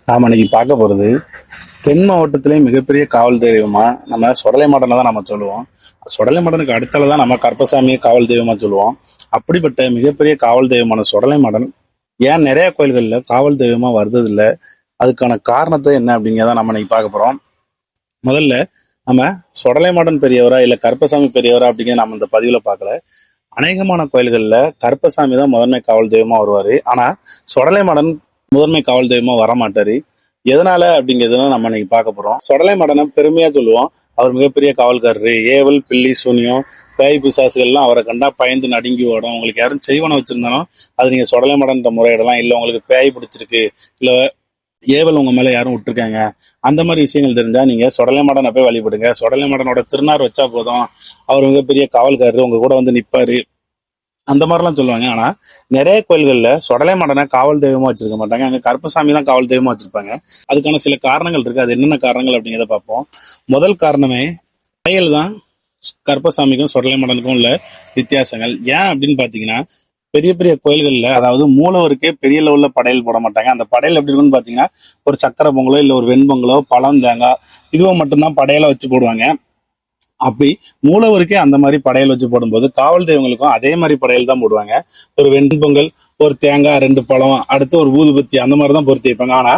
நாம இன்னைக்கு பார்க்க போறது தென் மாவட்டத்திலே மிகப்பெரிய காவல் தெய்வமா நம்ம சொடலை மாடனை தான் நம்ம சொல்லுவோம். சொடலை மாடனுக்கு அடுத்தால தான் நம்ம கருப்பசாமியை காவல் தெய்வமா சொல்லுவோம். அப்படிப்பட்ட மிகப்பெரிய காவல் தெய்வமான சொடலை மாடன் ஏன் நிறைய கோயில்கள்ல காவல் தெய்வமா வருது இல்ல, அதுக்கான காரணத்தை என்ன அப்படிங்கிறத நம்ம இன்னைக்கு பார்க்க போறோம். முதல்ல நம்ம சொடலை மாடன் பெரியவரா இல்ல கருப்பசாமி பெரியவரா அப்படிங்கிறத நம்ம இந்த பதிவுல பார்க்கல. அநேகமான கோயில்கள்ல கருப்பசாமி தான் முதன்மை காவல் தெய்வமா வருவாரு. ஆனா சொடலை மாடன் முதன்மை காவல் தெய்வமா வரமாட்டாரு. எதனால அப்படிங்கிறத நம்ம இன்னைக்கு பார்க்க போறோம். சொடலை மாடனை பெருமையா சொல்லுவோம், அவர் மிகப்பெரிய காவல்காரரு. ஏவல் பில்லி சூனியம் பேய் பிசாசுகள்லாம் அவரை கண்டா பயந்து நடுங்கி ஓடும். உங்களுக்கு யாரும் செய்வனை வச்சிருந்தாலும் அது நீங்க சொடலை மாடன்ற முறையிடலாம். இல்ல உங்களுக்கு பேய் பிடிச்சிருக்கு, இல்ல ஏவல் உங்க மேல யாரும் விட்டுருக்காங்க, அந்த மாதிரி விஷயங்கள் தெரிஞ்சா நீங்க சொடலை மாடனை போய் வழிபடுங்க. சொடலை மாடனோட திருநார் வச்சா போதும், அவர் மிகப்பெரிய காவல்காரரு, உங்க கூட வந்து நிப்பாரு, அந்த மாதிரிலாம் சொல்லுவாங்க. ஆனா நிறைய கோயில்கள்ல சொடலை மாடனை காவல் தெய்வமா வச்சிருக்க மாட்டாங்க. அங்க கருப்பசாமி தான் காவல் தெய்வமா வச்சிருப்பாங்க. அதுக்கான சில காரணங்கள் இருக்கு. அது என்னென்ன காரணங்கள் அப்படிங்கிறத பார்ப்போம். முதல் காரணமே படையல் தான். கருப்பசாமிக்கும் சொடலை மாடனுக்கும் உள்ள வித்தியாசங்கள் ஏன் அப்படின்னு பாத்தீங்கன்னா, பெரிய பெரிய கோயில்கள்ல அதாவது மூலவருக்கே பெரிய லெவல்ல படையல் போட மாட்டாங்க. அந்த படையல் எப்படி இருக்குன்னு பாத்தீங்கன்னா, ஒரு சக்கரை பொங்கலோ இல்ல ஒரு வெண்பொங்கலோ பழம் தேங்காய் இதுவும் மட்டும்தான் படையலை வச்சு போடுவாங்க. அப்படி மூலவருக்கே அந்த மாதிரி படையல் வச்சு போடும்போது காவல் தெய்வங்களுக்கும் அதே மாதிரி படையல் தான் போடுவாங்க. ஒரு வெண்பொங்கல், ஒரு தேங்காய், 2 பழம், அடுத்து ஒரு ஊதுபத்தி, அந்த மாதிரி தான் பொருத்தி வைப்பாங்க. ஆனா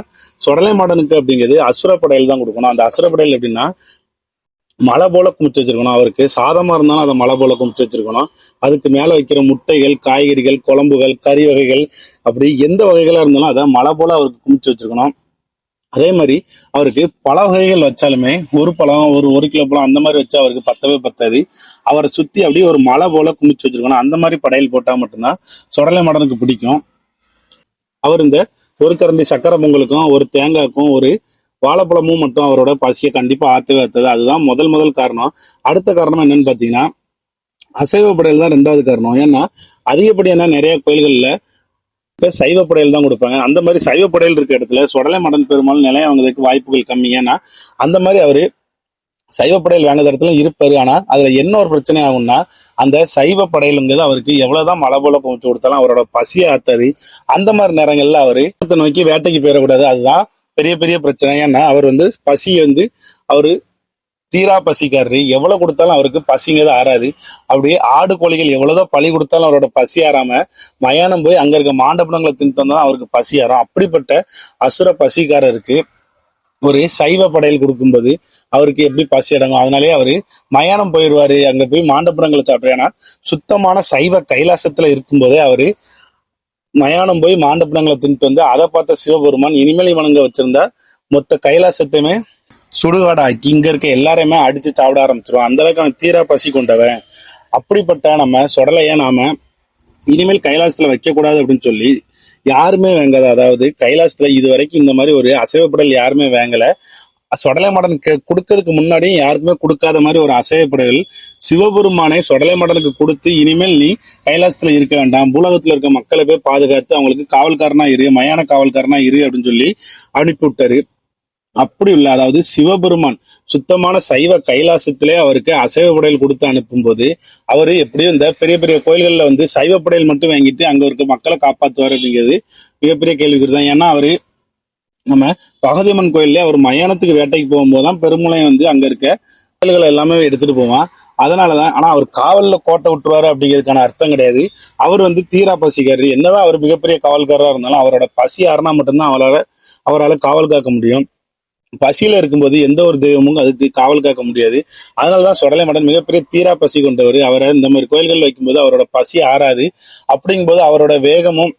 சொடலை மாடனுக்கு அப்படிங்கிறது அசுர படையல் தான் கொடுக்கணும். அந்த அசுர படையல் எப்படின்னா, மலை போல குமிச்சு வச்சிருக்கணும். அவருக்கு சாதமா இருந்தாலும் அதை மலை போல குமிச்சு வச்சிருக்கணும். அதுக்கு மேல வைக்கிற முட்டைகள், காய்கறிகள், குழம்புகள், கறி வகைகள், அப்படி எந்த வகைகளா இருந்தாலும் அதை மலை போல அவருக்கு குமிச்சு வச்சிருக்கணும். அதே மாதிரி அவருக்கு பல வகைகள் வச்சாலுமே ஒரு பழம் ஒரு கிலோ பழம் அந்த மாதிரி வச்சா அவருக்கு பத்தவே பத்தாது. அவரை சுத்தி அப்படியே ஒரு மலை போல குமிச்சு வச்சிருக்கணும். அந்த மாதிரி படையல் போட்டா மட்டும்தான் சொடலை மாடனுக்கு பிடிக்கும். அவர் இந்த ஒரு கரண்டி சக்கரை பொங்கலுக்கும் ஒரு தேங்காய்க்கும் ஒரு வாழைப்பழமும் மட்டும் அவரோட பசியை கண்டிப்பா ஆத்தவே ஆத்தது. அதுதான் முதல் காரணம். அடுத்த காரணம் என்னன்னு பாத்தீங்கன்னா, அசைவ படையல் தான் 2வது காரணம். ஏன்னா அதிகப்படியான நிறைய கோயில்கள்ல சைவ படையல் தான் கொடுப்பாங்க. அந்த மாதிரி சைவ படையல் இருக்க இடத்துல சொடலை மாடன் பெருமாள் நிலையம் வாங்குறதுக்கு வாய்ப்புகள் கம்மி. ஏன்னா அந்த மாதிரி அவரு சைவ படையல் வாங்குற இடத்துல இருப்பாரு. ஆனா அதுல என்ன ஒரு பிரச்சனை ஆகும்னா, அந்த சைவ படையலுங்கிறது அவருக்கு எவ்வளவுதான் மழை போல குமிச்சு கொடுத்தாலும் அவரோட பசியை ஆத்தாது. அந்த மாதிரி நேரங்கள்ல அவரு நோக்கி வேட்டைக்கு போயிடக்கூடாது. அதுதான் பெரிய பெரிய பிரச்சனை. ஏன்னா அவர் பசி அவரு தீரா பசிக்காரரு. எவ்வளவு கொடுத்தாலும் அவருக்கு பசிங்கிறது ஆறாது. அப்படியே ஆடு கோழிகள் எவ்வளவுதான் பழி கொடுத்தாலும் அவரோட பசி ஆறாம மயானம் போய் அங்க இருக்க மாண்டபனங்களை தின்ட்டு வந்தா அவருக்கு பசி ஆறும். அப்படிப்பட்ட அசுர பசிக்காரருக்கு ஒரு சைவ படையல் கொடுக்கும்போது அவருக்கு எப்படி பசி அடங்கும்? அதனாலேயே அவரு மயானம் போயிடுவாரு, அங்க போய் மாண்டபனங்களை சாப்பிடுறாரு. ஏன்னா சுத்தமான சைவ கைலாசத்துல இருக்கும்போதே அவரு மயானம் போய் மாண்டபனங்களை தின்ட்டு வந்து அதை பார்த்த சிவபெருமான் இனிமேல் இவனுங்க வச்சிருந்தா மொத்த கைலாசத்தையுமே சுடுகாடாக்கி இங்க இருக்க எல்லாரையுமே அடிச்சு சாப்பிட ஆரம்பிச்சிருவான். அந்த அளவுக்கு அவன் தீரா பசி கொண்டவன். அப்படிப்பட்ட நம்ம சொடலைய நாம இனிமேல் கைலாசத்துல வைக்க கூடாது அப்படின்னு சொல்லி யாருமே வேங்காத, அதாவது கைலாசத்துல இது வரைக்கும் இந்த மாதிரி ஒரு அசைவப்படல் யாருமே வேங்கல. சொடலை மாடன் கொடுக்கறதுக்கு முன்னாடியும் யாருக்குமே கொடுக்காத மாதிரி ஒரு அசைவப்படல் சிவபெருமானை சொடலை மாடனுக்கு கொடுத்து, இனிமேல் நீ கைலாசத்துல இருக்க வேண்டாம், பூலகத்துல இருக்க மக்களை போய் பாதுகாத்து அவங்களுக்கு காவல்காரனா இரு, மயான காவல்காரனா இரு அப்படின்னு சொல்லி அனுப்பி விட்டாரு. அப்படி இல்ல, அதாவது சிவபெருமான் சுத்தமான சைவ கைலாசத்திலே அவருக்கு அசைவ படையல் கொடுத்து அனுப்பும் போது அவரு எப்படியும் இந்த பெரிய பெரிய கோயில்கள்ல சைவ படையல் மட்டும் வாங்கிட்டு அங்க இருக்க மக்களை காப்பாற்றுவார் அப்படிங்கிறது மிகப்பெரிய கேள்விக்குறி தான். ஏன்னா அவரு நம்ம பகவதியம்மன் கோயில்ல அவர் மயானத்துக்கு வேட்டைக்கு போகும்போதுதான் பெருமுளை அங்க இருக்க கோயில்களை எல்லாமே எடுத்துட்டு போவான். அதனாலதான். ஆனா அவர் காவல்ல கோட்டை விட்டுருவாரு அப்படிங்கிறதுக்கான அர்த்தம் கிடையாது. அவர் தீரா பசிக்காரு. என்னதான் அவர் மிகப்பெரிய காவல்காரா இருந்தாலும் அவரோட பசி ஆறுனா மட்டும்தான் அவரால் காவல் காக்க முடியும். பசியில இருக்கும்போது எந்த ஒரு தெய்வமும் அதுக்கு காவல் காக்க முடியாது. அதனாலதான் சொடலை மாடன் மிகப்பெரிய தீரா பசி கொண்டவர். அவரை இந்த மாதிரி கோயில்கள் வைக்கும்போது அவரோட பசி ஆறாது. அப்படிங்கும்போது அவரோட வேகமும்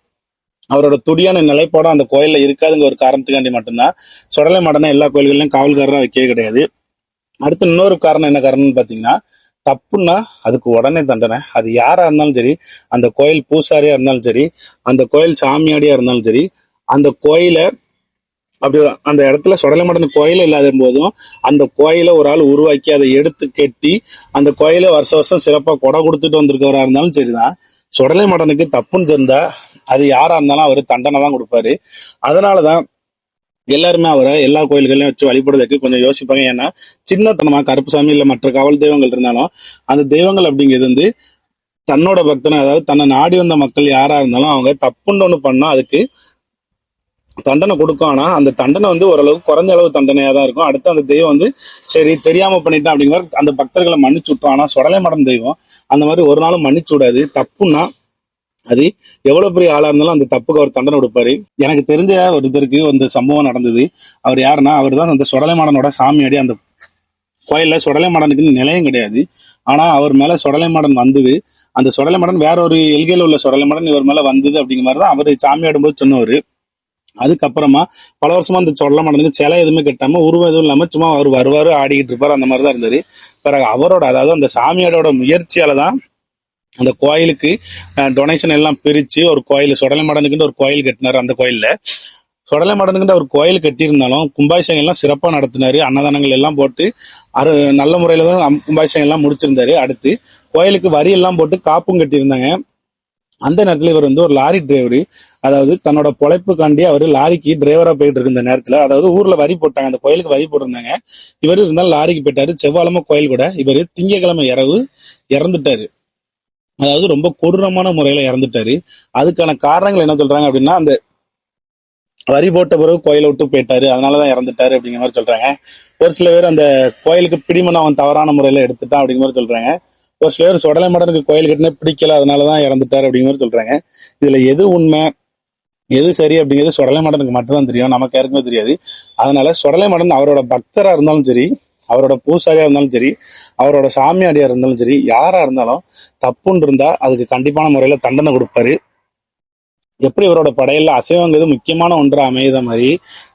அவரோட துடியான நிலைப்பாடும் அந்த கோயில்ல இருக்காதுங்க ஒரு காரணத்துக்காண்டி மட்டும்தான் சொடலை மாடனை எல்லா கோயில்கள்லயும் காவல்காரராக வைக்கவே கிடையாது. அடுத்து இன்னொரு காரணம் என்ன காரணம்னு பாத்தீங்கன்னா, தப்புன்னா அதுக்கு உடனே தண்டனை. அது யாரா இருந்தாலும் சரி, அந்த கோயில் பூசாரியா இருந்தாலும் சரி, அந்த கோயில் சாமியாடியா இருந்தாலும் சரி, அந்த கோயிலை அப்படி அந்த இடத்துல சொடலை மாடன் கோயில் இல்லாத போதும் அந்த கோயிலை ஒரு ஆள் உருவாக்கி அதை எடுத்து கட்டி அந்த கோயிலை வருஷம் சிறப்பா கொடை கொடுத்துட்டு வந்திருக்கவரா இருந்தாலும் சரிதான், சொடலை மாடனுக்கு தப்புன்னு தெரிந்தா அது யாரா இருந்தாலும் அவரு தண்டனை தான் கொடுப்பாரு. அதனாலதான் எல்லாருமே அவரை எல்லா கோயில்களையும் வச்சு வழிபடுறதுக்கு கொஞ்சம் யோசிப்பாங்க. ஏன்னா சின்னத்தனமா கருப்புசாமி இல்ல மற்ற காவல் தெய்வங்கள் இருந்தாலும் அந்த தெய்வங்கள் அப்படிங்கிறது தன்னோட பக்தனை, அதாவது தன்னை நாடி வந்த மக்கள் யாரா இருந்தாலும் அவங்க தப்புன்னு ஒண்ணு பண்ணா அதுக்கு தண்டனை கொடுக்கும். ஆனா அந்த தண்டனை வந்து ஓரளவுக்கு குறைஞ்ச அளவு தண்டனையா தான் இருக்கும். அடுத்து அந்த தெய்வம் வந்து சரி தெரியாம பண்ணிட்டேன் அப்படிங்கிற மாதிரி அந்த பக்தர்களை மன்னிச்சு விட்டோம். ஆனா சொடலை மடம் தெய்வம் அந்த மாதிரி ஒரு நாளும் மன்னிச்சு விடாது. தப்புன்னா அது எவ்வளவு பெரிய ஆளா இருந்தாலும் அந்த தப்புக்கு அவர் தண்டனை கொடுப்பாரு. எனக்கு தெரிஞ்ச ஒருத்தருக்கு இந்த சம்பவம் நடந்தது. அவர் யாருன்னா, அவர் தான் அந்த சொடலைமாடனோட சாமியாடி. அந்த கோயில்ல சொடலைமாடனுக்குன்னு நிலையம் கிடையாது. ஆனா அவர் மேல சொடலைமாடன் வந்தது. அந்த சொடலைமாடன் வேற ஒரு எல்கையில உள்ள சொடலைமாடன் இவர் மேல வந்தது அப்படிங்கிற மாதிரி தான் அவர் சாமியாடும் போது சொன்னவர். அதுக்கப்புறமா பல வருஷமா அந்த சொடலைமாடனுக்கு சிலை எதுவுமே கட்டாம உருவம் எதுவும் இல்லாம சும்மா அவர் வருவாரு ஆடிக்கிட்டு இருப்பாரு, அந்த மாதிரிதான் இருந்தாரு. பிறகு அவரோட அதாவது அந்த சாமியாரோட முயற்சியால தான் அந்த கோயிலுக்கு டொனேஷன் எல்லாம் பிரிச்சு ஒரு கோயில் சொடலைமாடனுக்குன்னு ஒரு கோயில் கட்டினாரு. அந்த கோயில்ல சொடலைமாடனுக்குன்னு ஒரு கோயில் கட்டியிருந்தாலும் கும்பாபிஷேகம் எல்லாம் சிறப்பா நடத்தினாரு. அன்னதானங்கள் எல்லாம் போட்டு நல்ல முறையில தான் கும்பாபிஷேகம் எல்லாம் முடிச்சிருந்தாரு. அடுத்து கோயிலுக்கு வரி எல்லாம் போட்டு காப்பும் கட்டியிருந்தாங்க. அந்த நேரத்துல இவர் வந்து ஒரு லாரி டிரைவர், அதாவது தன்னோட பொழைப்புக்காண்டி அவர் லாரிக்கு டிரைவரா போயிட்டு இருக்கு. இந்த நேரத்துல அதாவது ஊர்ல வரி போட்டாங்க, அந்த கோயிலுக்கு வரி போட்டிருந்தாங்க. இவர் இருந்தாலும் லாரிக்கு போயிட்டாரு. செவ்வாழமை கோயில் கூட இவர் திங்கக்கிழமை இரவு இறந்துட்டாரு. அதாவது ரொம்ப கொடூரமான முறையில இறந்துட்டாரு. அதுக்கான காரணங்கள் என்ன சொல்றாங்க அப்படின்னா, அந்த வரி போட்ட பிறகு கோயிலை விட்டு போயிட்டாரு, அதனாலதான் இறந்துட்டாரு அப்படிங்கிற மாதிரி சொல்றாங்க. ஒரு சில பேர் அந்த கோயிலுக்கு பிடிமன் அவன் தவறான முறையில எடுத்துட்டான் அப்படிங்கிற மாதிரி சொல்றாங்க. ஒரு சில பேர் சொடலை மாடனுக்கு கோயில் கட்டினே பிடிக்கல, அதனாலதான் இறந்துட்டாரு அப்படிங்கிற மாதிரி சொல்றாங்க. இதுல எது உண்மை எது சரி அப்படிங்கிறது சொடலை மாடனுக்கு மட்டும்தான் தெரியும், நமக்கு யாருக்குமே தெரியாது. அதனால சொடலை மாடன் அவரோட பக்தரா இருந்தாலும் சரி, அவரோட பூசாரியா இருந்தாலும் சரி, அவரோட சாமியாடியா இருந்தாலும் சரி, யாரா இருந்தாலும் தப்புன்னு இருந்தா அதுக்கு கண்டிப்பான முறையில தண்டனை கொடுப்பாரு. எப்படி இவரோட படையல்ல அசைவங்கிறது முக்கியமான ஒன்றா அமைத மாதிரி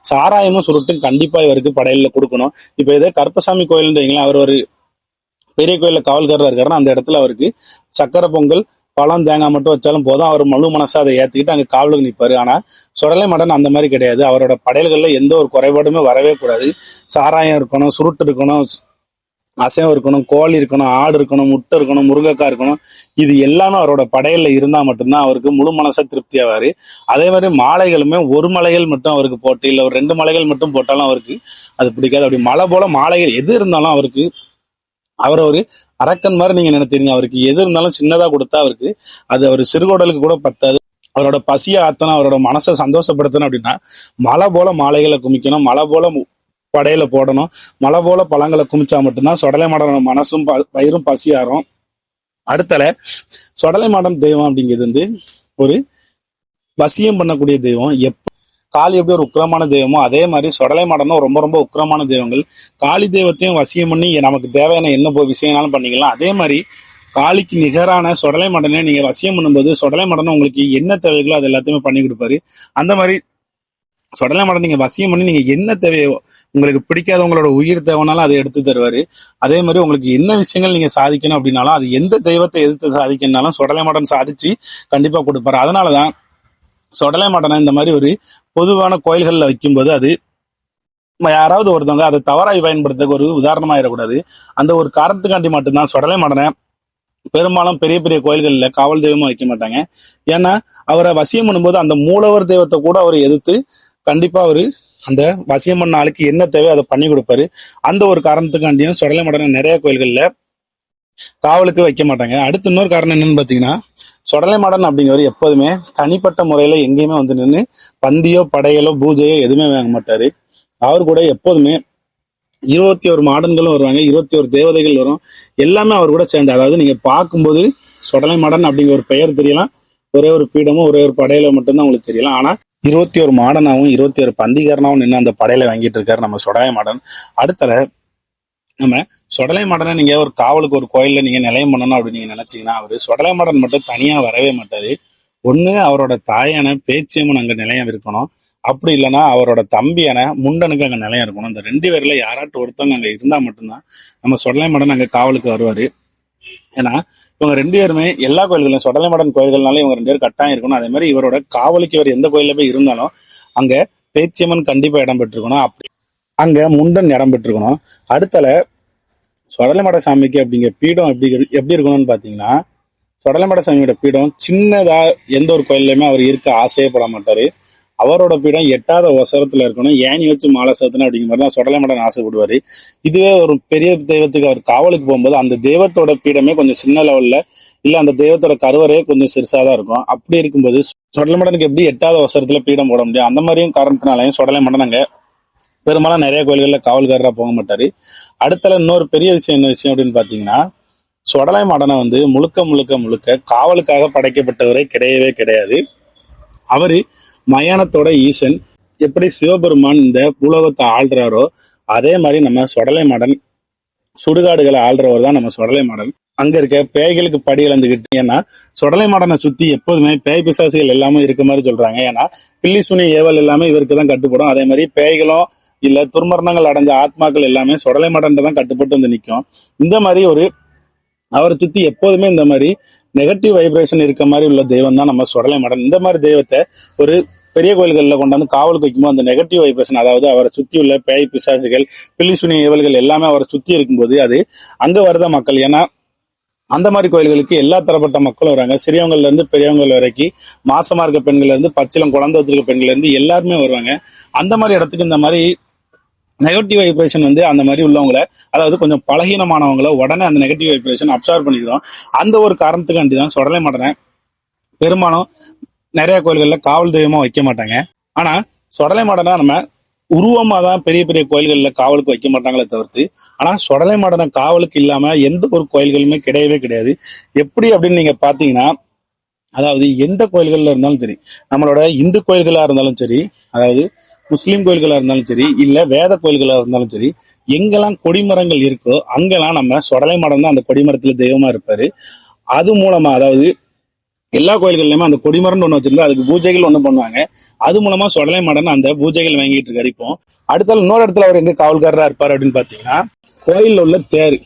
சாராயமும் சுருட்டும் கண்டிப்பா இவருக்கு படையல்ல கொடுக்கணும். இப்ப இதே கருப்பசாமி கோயில்ன்றீங்களா, அவர் ஒரு பெரிய கோயில்ல காவல்காரா இருக்காருன்னா அந்த இடத்துல அவருக்கு சக்கரை பொங்கல் பழம் தேங்காய் மட்டும் வச்சாலும் போதும், அவர் முழு மனசா அதை ஏத்துக்கிட்டு அங்க காவலுக்கு நிற்பாரு. ஆனா சொடலை மடன் அந்த மாதிரி கிடையாது. அவரோட படையல்கள்ல எந்த ஒரு குறைபாடுமே வரவே கூடாது. சாராயம் இருக்கணும், சுருட்டு இருக்கணும், அசைவம் இருக்கணும், கோழி இருக்கணும், ஆடு இருக்கணும், முட்டை இருக்கணும், முருங்கைக்காய் இருக்கணும். இது எல்லாமே அவரோட படையல்ல இருந்தா மட்டும்தான் அவருக்கு முழு மனசா திருப்தி ஆவாரு. அதே மாதிரி மாலைகளுமே ஒரு மலைகள் மட்டும் அவருக்கு போட்டு இல்ல ஒரு 2 மலைகள் மட்டும் போட்டாலும் அவருக்கு அது பிடிக்காது. அப்படி மலை போல மாலைகள் எது இருந்தாலும் அவருக்கு அவர் ஒரு அரக்கன் மாதிரி நீங்க நினைச்சீங்க. அவருக்கு எது இருந்தாலும் சின்னதா கொடுத்தா அவருக்கு அது அவர் சிறுகோடலுக்கு கூட பத்தாது. அவரோட பசியை ஆத்தணும், அவரோட மனசை சந்தோஷப்படுத்தணும் அப்படின்னா மலை போல மாலைகளை குமிக்கணும், மலை போல படையில போடணும், மலை போல பழங்களை குமிச்சா மட்டும்தான் சொடலை மாடனோட மனசும் வயிறும் பசியாரும். அடுத்தல சொடலை மாடன் தெய்வம் அப்படிங்கிறது வந்து ஒரு வசியம் பண்ணக்கூடிய தெய்வம். காளி எப்படி ஒரு உக்கிரமான தெய்வமோ அதே மாதிரி சொடலை மாடனும் ரொம்ப ரொம்ப உக்கிரமான தெய்வங்கள். காளி தெய்வத்தையும் வசியம் பண்ணி நமக்கு தேவையான என்ன விஷயம்னாலும் பண்ணிக்கலாம். அதே மாதிரி காளிக்கு நிகரான சொடலை மாடனை நீங்க வசியம் பண்ணும்போது சொடலை மாடனை உங்களுக்கு என்ன தேவைகளோ அது எல்லாத்தையுமே பண்ணி கொடுப்பாரு. அந்த மாதிரி சொடலை மாடன் நீங்க வசியம் பண்ணி நீங்க என்ன தேவையோ, உங்களுக்கு பிடிக்காத உங்களோட உயிர் தேவைனாலும் அதை எடுத்து தருவாரு. அதே மாதிரி உங்களுக்கு என்ன விஷயங்கள் நீங்க சாதிக்கணும் அப்படின்னாலும் அது எந்த தெய்வத்தை எதிர்த்து சாதிக்கணும்னாலும் சொடலை மாடன் சாதிச்சு கண்டிப்பா கொடுப்பாரு. அதனாலதான் சொடலை மாடனை இந்த மாதிரி ஒரு பொதுவான கோயில்கள்ல வைக்கும்போது அது யாராவது ஒருத்தவங்க அதை தவறாய் பயன்படுத்த ஒரு உதாரணமாயிடக்கூடாது. அந்த ஒரு காரணத்துக்காண்டி மட்டும்தான் சொடலை மாடனை பெரும்பாலும் பெரிய பெரிய கோயில்கள்ல காவல் தெய்வமா வைக்க மாட்டாங்க. ஏன்னா அவரை வசியம் பண்ணும்போது அந்த மூலவர் தெய்வத்தை கூட அவர் எதிர்த்து கண்டிப்பா அவரு அந்த வசியம் பண்ண ஆளுக்கு என்ன தேவை அதை பண்ணி கொடுப்பாரு. அந்த ஒரு காரணத்துக்காண்டியும் சொடலை மாடனை நிறைய கோயில்கள்ல காவலுக்கு வைக்க மாட்டாங்க. அடுத்து இன்னொரு காரணம் என்னன்னு பாத்தீங்கன்னா, சொடலை மாடன் அப்படிங்கிறவர் எப்போதுமே தனிப்பட்ட முறையில எங்கேயுமே வந்து நின்று பந்தியோ படையலோ பூஜையோ எதுவுமே வாங்க மாட்டாரு. அவர் கூட எப்போதுமே 21 மாடன்களும் வருவாங்க, 21 தேவதைகள் வரும், எல்லாமே அவர் கூட சேர்ந்து. அதாவது நீங்க பார்க்கும்போது சொடலை மாடன் அப்படிங்கிற ஒரு பெயர் தெரியலாம், ஒரே ஒரு பீடமும் ஒரே ஒரு படையில மட்டும்தான் உங்களுக்கு தெரியலாம். ஆனா 21 மாடனாவும் 21 பந்திகாரனாவும் நின்று அந்த படையில வாங்கிட்டு இருக்காரு நம்ம சொடலை மாடன். அடுத்தல நம்ம சொடலை மாடனை நீங்க ஒரு காவலுக்கு ஒரு கோயில்ல நீங்க நிலையம் பண்ணணும் அப்படின்னு நீங்க நினைச்சீங்கன்னா அவரு சொடலை மாடன் மட்டும் தனியா வரவே மாட்டாரு. ஒண்ணு அவரோட தாயான பேச்சியம்மன் அங்க நிலையம் இருக்கணும், அப்படி இல்லைன்னா அவரோட தம்பியான முண்டனுக்கு அங்க நிலையம் இருக்கணும். இந்த 2 பேர்ல யாராட்டும் ஒருத்தவங்க அங்க இருந்தா மட்டும்தான் நம்ம சொடலை மாடன் அங்க காவலுக்கு வருவாரு. ஏன்னா இவங்க 2 பேருமே எல்லா கோயில்களும் சொடலை மாடன் கோயில்கள்னால இவங்க 2 பேரும் கட்டாயம் இருக்கணும். அதே மாதிரி இவரோட காவலுக்கு இவர் எந்த கோயில்ல போய் இருந்தாலும் அங்க பேச்சியம்மன் கண்டிப்பா இடம் பெற்றிருக்கணும், அப்படி அங்க முண்டன் இடம் பெற்றிருக்கணும். அடுத்தல சொடலைமட சாமிக்கு அப்படிங்கிற பீடம் எப்படி இருக்கணும்னு பாத்தீங்கன்னா, சொடலைமட சாமியோட பீடம் சின்னதா எந்த ஒரு கோயில்லையுமே அவர் இருக்க ஆசையே பட மாட்டாரு. அவரோட பீடம் எட்டாத ஒசரத்துல இருக்கணும், ஏணி வச்சு மாலை சேர்த்தணும் அப்படிங்கிற மாதிரி தான் சொடலைமடன் ஆசைப்படுவாரு. இதுவே ஒரு பெரிய தெய்வத்துக்கு அவர் காவலுக்கு போகும்போது அந்த தெய்வத்தோட பீடமே கொஞ்சம் சின்ன லெவல்ல இல்ல அந்த தெய்வத்தோட கருவறையே கொஞ்சம் சிறுசாதான் இருக்கும். அப்படி இருக்கும்போது சுடலை மடனுக்கு எப்படி 8வது அவசரத்துல பீடம் போட முடியும், அந்த மாதிரியும் காரணத்தினாலையும் சுடலை மடன் அங்க பெரும்பாலும் நிறைய கோயில்கள்ல காவல்காரரா போக மாட்டாரு. அடுத்தல இன்னொரு பெரிய விஷயம் என்ன விஷயம் அப்படின்னு பாத்தீங்கன்னா, சுடலை மடனை வந்து முழுக்க முழுக்க முழுக்க காவலுக்காக படைக்கப்பட்டவரே கிடையவே கிடையாது. அவரு மயானத்தோட ஈசன். எப்படி சிவபெருமான் இந்த பூலோகத்தை ஆள்றாரோ அதே மாதிரி நம்ம சுடலை மடன் சுடுகாடுகளை ஆள்றவர் தான் நம்ம சுடலை மடன். அங்க இருக்க பேய்களுக்கு படி இழந்துகிட்டு, ஏன்னா சுடலை மடனை சுத்தி எப்போதுமே பேய் பிசாசுகள் எல்லாமே இருக்க மாதிரி சொல்றாங்க. ஏன்னா பில்லி சுனி ஏவல் எல்லாமே இவருக்கு தான் கட்டுப்படும். அதே மாதிரி பேய்களும் இல்ல துர்மரணங்கள் அடைஞ்ச ஆத்மாக்கள் எல்லாமே சுடலை மடன் தான் கட்டுப்பட்டு வந்து நிற்கும். இந்த மாதிரி ஒரு அவரை சுத்தி எப்போதுமே இந்த மாதிரி நெகட்டிவ் வைப்ரேஷன் இருக்க மாதிரி உள்ள தெய்வம் தான் நம்ம சுடலை மடன். இந்த மாதிரி தெய்வத்தை ஒரு பெரிய கோயில்களில் கொண்டாந்து காவலுக்கு வைக்கும்போது அந்த நெகட்டிவ் வைப்ரேஷன், அதாவது அவரை சுத்தி உள்ள பேய் பிசாசுகள் பில்லி சுனி ஏவல்கள் எல்லாமே அவரை சுத்தி இருக்கும்போது அது அங்க வருத மக்கள். ஏன்னா அந்த மாதிரி கோயில்களுக்கு எல்லா தரப்பட்ட மக்களும் வராங்க. சிறியவங்கள்ல இருந்து பெரியவங்க வரைக்கும், மாசமா இருக்க பெண்கள்ல இருந்து பச்சிலம் குழந்தை வச்சிருக்க பெண்கள்ல இருந்து எல்லாருமே வருவாங்க. அந்த மாதிரி இடத்துக்கு இந்த மாதிரி நெகட்டிவ் வைப்ரேஷன் வந்து அந்த மாதிரி உள்ளவங்களை, அதாவது கொஞ்சம் பலகீனமானவங்களை உடனே அந்த நெகட்டிவ் வைப்ரேஷன் அப்சார்வ் பண்ணிக்கிறோம். அந்த ஒரு காரணத்துக்காண்டி தான் சுடலை மடனை பெரும்பாலும் நிறைய கோயில்களில் காவல் தெய்வமா வைக்க மாட்டாங்க. ஆனா சுடலை மடனை நம்ம உருவமா தான் பெரிய பெரிய கோயில்களில் காவலுக்கு வைக்க மாட்டாங்களே தவிர்த்து, ஆனா சுடலை மடனை காவலுக்கு இல்லாம எந்த ஒரு கோயில்களுமே கிடையவே கிடையாது. எப்படி அப்படின்னு நீங்க பாத்தீங்கன்னா, அதாவது எந்த கோயில்கள்ல இருந்தாலும் சரி, நம்மளோட இந்து கோயில்களா இருந்தாலும் சரி, அதாவது முஸ்லீம் கோயில்களா இருந்தாலும் சரி, இல்ல வேத கோயில்களா இருந்தாலும் சரி, எங்கெல்லாம் கொடிமரங்கள் இருக்கோ அங்கெல்லாம் நம்ம சுடலை மடம் தான் அந்த கொடிமரத்துல தெய்வமா இருப்பாரு. அது மூலமா, அதாவது எல்லா கோயில்கள்லயுமே அந்த கொடிமரம்னு ஒண்ணு வச்சிருந்தா அதுக்கு பூஜைகள் ஒண்ணு பண்ணுவாங்க. அது மூலமா சுடலை மடன் அந்த பூஜைகள் வாங்கிட்டு இருக்காரு. இப்போ அடுத்த இன்னொரு இடத்துல அவர் எங்க காவல்காரரா இருப்பாரு அப்படின்னு பாத்தீங்கன்னா, கோயில்ல உள்ள தேர்,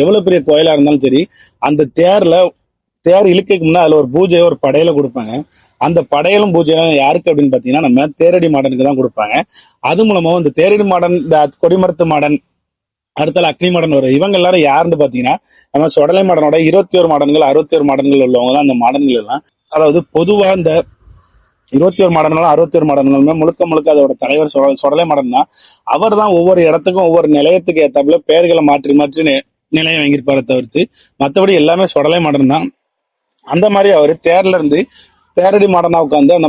எவ்வளவு பெரிய கோயிலா இருந்தாலும் சரி, அந்த தேர் இழுக்கைக்கு முன்னா அதுல ஒரு பூஜையை ஒரு படையில கொடுப்பாங்க. அந்த படையலும் பூஜையும் யாருக்கு அப்படின்னு பாத்தீங்கன்னா நம்ம தேரடி மாடனுக்கு தான் கொடுப்பாங்க. அது மூலமா இந்த தேரடி மாடன், இந்த கொடிமரத்து மாடன், அடுத்தால அக்னி மாடன் வரும். இவங்க எல்லாரும் யாருன்னு பாத்தீங்கன்னா நம்ம சுடலை மாடனோட 21 மாடன்கள் 61 மாடன்கள் உள்ளவங்க தான் அந்த மாடன்கள் எல்லாம். அதாவது பொதுவா இந்த 21 மாடன்களும் 61 மாடன்களுமே முழுக்க முழுக்க அதோட தலைவர் சுடலை மாடன் தான். அவர் தான் ஒவ்வொரு இடத்துக்கும் ஒவ்வொரு நிலையத்துக்கு ஏத்தாப்புல பெயர்களை மாற்றி மாற்றி நிலையம் வாங்கியிருப்பாரு தவிர்த்து மற்றபடி எல்லாமே சுடலை மாடன் தான். அந்த மாதிரி அவர் தேர்ல இருந்து தேரடி மாடனா உட்காந்து அந்த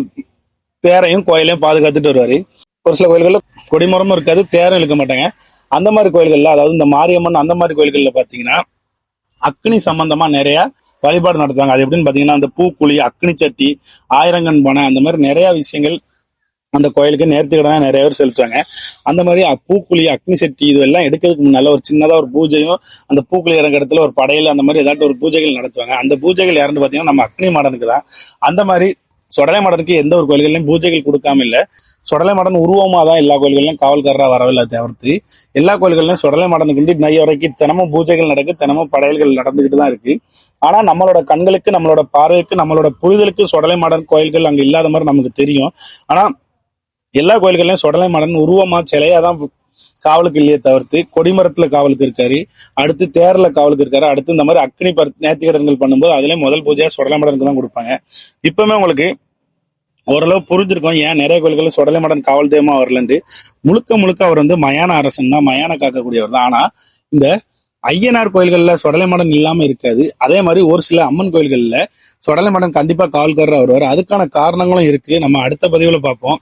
தேரையும் கோயிலையும் பாதுகாத்துட்டு வருவாரு. ஒரு சில கோயில்கள்ல கொடிமரமும் இருக்காது, தேரும் இழுக்க மாட்டாங்க. அந்த மாதிரி கோயில்கள்ல, அதாவது இந்த மாரியம்மன் அந்த மாதிரி கோயில்கள்ல பாத்தீங்கன்னா அக்னி சம்பந்தமா நிறைய வழிபாடு நடத்துவாங்க. அது எப்படின்னு பாத்தீங்கன்னா, அந்த பூக்குழி, அக்னி சட்டி, ஆயிரங்கன் பானை, அந்த மாதிரி நிறைய விஷயங்கள் அந்த கோயிலுக்கு நேர்த்திக்கடனா நிறைய பேர் செலுத்துவாங்க. அந்த மாதிரி பூக்குழி, அக்னி சட்டி இதெல்லாம் எடுக்கிறதுக்கு முன்னால ஒரு சின்னதா ஒரு பூஜையும், அந்த பூக்குழி இறங்க இடத்துல ஒரு படையில அந்த மாதிரி ஏதாட்டும் ஒரு பூஜைகள் நடத்துவாங்க. அந்த பூஜைகள் யாருன்னு பாத்தீங்கன்னா நம்ம அக்னி மாடனுக்கு தான். அந்த மாதிரி சுடலை மாடனுக்கு எந்த ஒரு கோயில்கள்லையும் பூஜைகள் கொடுக்காம இல்ல. சுடலை மாடன் உருவமா தான் எல்லா கோயில்கள்லையும் காவல்காரரா வரவில்லை தவிர்த்து எல்லா கோயில்கள்லையும் சுடலை மாடனுக்கு நைய வரைக்கும் தினமும் பூஜைகள் நடக்கு, தினமும் படையல்கள் நடந்துகிட்டு தான் இருக்கு. ஆனா நம்மளோட கண்களுக்கு, நம்மளோட பார்வைக்கு, நம்மளோட புரிதலுக்கு சுடலை மாடன் கோயில்கள் அங்க இல்லாத மாதிரி நமக்கு தெரியும். ஆனா எல்லா கோயில்கள்லயும் சுடலை மாடன் உருவமா சிலையாதான் காவலுக்கு இல்லையே தவிர்த்து கொடிமரத்துல காவலுக்கு இருக்காரு, அடுத்து தேர்ல காவலுக்கு இருக்காரு, அடுத்து இந்த மாதிரி அக்னி நேர்த்திக்கடன்கள் பண்ணும்போது அதுலயும் முதல் பூஜையா சுடலை மாடனுக்கு தான் கொடுப்பாங்க. இப்பவுமே உங்களுக்கு ஓரளவு புரிஞ்சிருக்கும் ஏன் நிறைய கோயில்கள் சுடலை மாடன் காவல் தெய்வமா வரலன்ட்டு. முழுக்க முழுக்க அவர் வந்து மயான அரசன் தான், மயான காக்கக்கூடியவர் தான். ஆனா இந்த ஐயனார் கோயில்கள்ல சுடலை மாடன் இல்லாம இருக்காது. அதே மாதிரி ஒரு சில அம்மன் கோயில்கள்ல சுடலை மாடன் கண்டிப்பா காவல்காரரா வருவார். அதுக்கான காரணங்களும் இருக்கு, நம்ம அடுத்த பதிவுல பார்ப்போம்.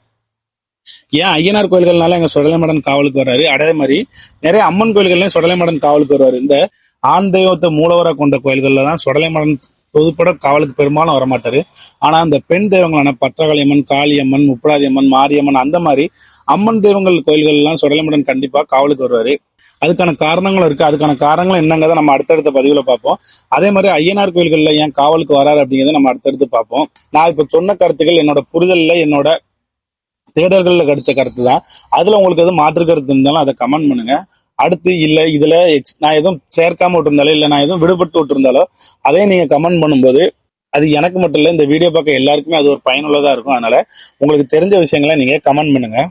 ஏன் ஐயனார் கோயில்கள்னால எங்க சுடலை மாடன் காவலுக்கு வர்றாரு, அதே மாதிரி நிறைய அம்மன் கோயில்கள்லயும் சுடலை மாடன் காவலுக்கு வருவாரு. இந்த ஆண் தெய்வத்தை மூலவரா கொண்ட கோயில்கள்ல தான் சுடலை மாடன் பொதுப்பட காவலுக்கு பெரும்பாலும் வரமாட்டாரு. ஆனா அந்த பெண் தெய்வங்களான பத்திரகாளியம்மன், காளியம்மன், முப்படாதியம்மன், மாரியம்மன், அந்த மாதிரி அம்மன் தெய்வங்கள் கோயில்கள் எல்லாம் சுடலை மாடன் கண்டிப்பா காவலுக்கு வருவாரு. அதுக்கான காரணங்களும் இருக்கு. அதுக்கான காரணங்கள் என்னங்கிறத நம்ம அடுத்தடுத்த பதிவுல பார்ப்போம். அதே மாதிரி ஐயனார் கோயில்கள்ல ஏன் காவலுக்கு வராரு அப்படிங்கிறத நம்ம அடுத்தடுத்து பார்ப்போம். நான் இப்ப சொன்ன கருத்துக்கள் என்னோட புரிதல்ல, என்னோட தேடல்கள்ல கிடைச்ச கருத்து தான். அதுல உங்களுக்கு எதுவும் மாற்று கருத்து இருந்தாலும் அதை கமெண்ட் பண்ணுங்க. அடுத்து இல்ல இதுல நான் எதுவும் சேர்க்காம விட்டுருந்தாலும், இல்ல நான் எதுவும் விடுபட்டு விட்டுருந்தாலோ அதையும் நீங்க கமெண்ட் பண்ணும்போது அது எனக்கு மட்டும் இல்ல, இந்த வீடியோ பார்க்க எல்லாருக்குமே அது ஒரு பயனுள்ளதா இருக்கும். அதனால உங்களுக்கு தெரிஞ்ச விஷயங்களை நீங்க கமெண்ட் பண்ணுங்க.